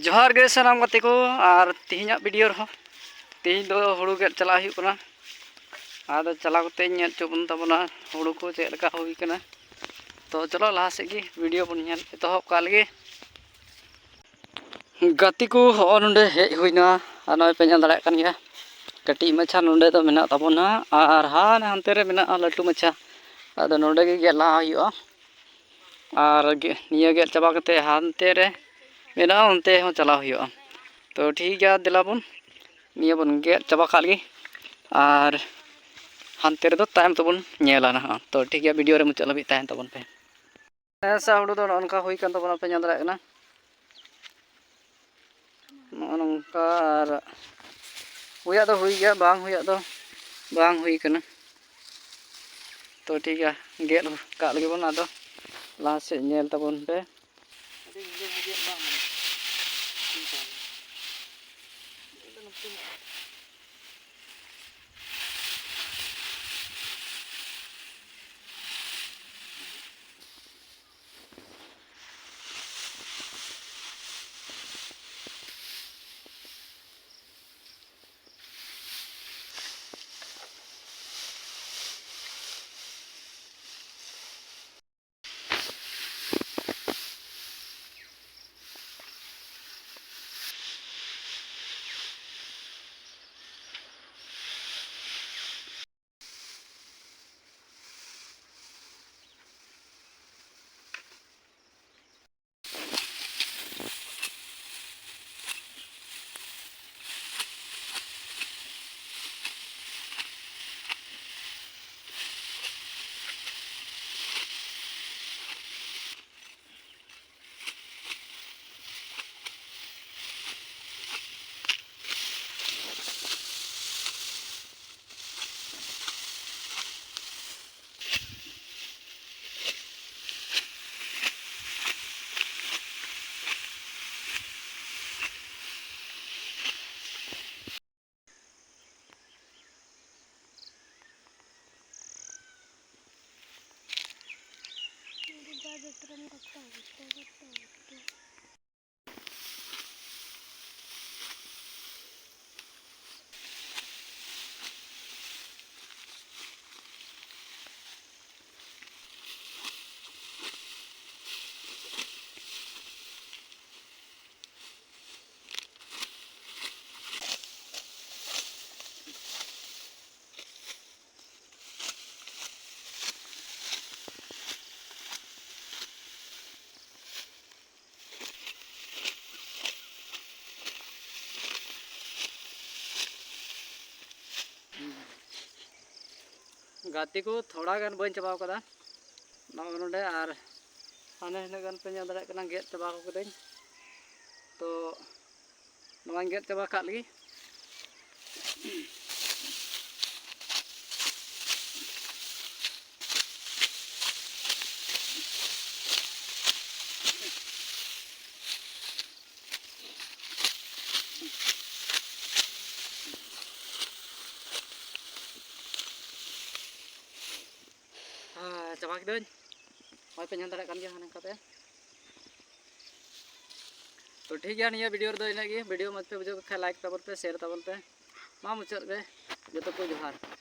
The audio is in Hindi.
जोहार गे सानाम गाते को और तेहना वीडियो रहा तेहन दो हुड़ू गेद चला हुई कना आदो चला कते नेल चोबन तबना हुड़ू को चेक लगा हुई कना तो चलो लहा से गी वीडियो बन नेल एतहब का लगे गाते को हो नोंडे हेज हुईना और नय पे नेल दाड़ा कन गया कटी मछा नोंडे तो मेना तबना और हान हानते रे मेना लट्टू मछा आदो नोंडे गे गेद लहा हुईआ और निया गेद चाबा कते हानते रे मेना उनते हो चला हुईआ तो ठीक गया दिलाबन निया बन गेद चाबा खाल गे और हानते रे दो टाइम तबन नेला ना तो ठीक गया वीडियो रे मुचाद लबी ताहेन तबन पे ऐसा हुड़ू दो ननका हुई कन तबना पे नेल दाड़ा कना नोंका और हुया दो हुई गया बांग हुया दो बांग हुई कना तो ठीक है गेद का लगे बन आदो लहा से नेल तबन पे गाते को थोड़ा गान बन चाबा कदा नोंडे और हाने हिना गान पे नेल दाड़ा कना गेद चाबा कदे तो नवा गेद चाबा का लगी चाबा किदन होय पे नेल दाड़ा कन गया हाने कते तो ठीक गया निया वीडियो रे दो इना गे वीडियो मत पे बुझो खा लाइक तबन पे शेयर तबन पे मा मुचाद बे जतो को जोहार।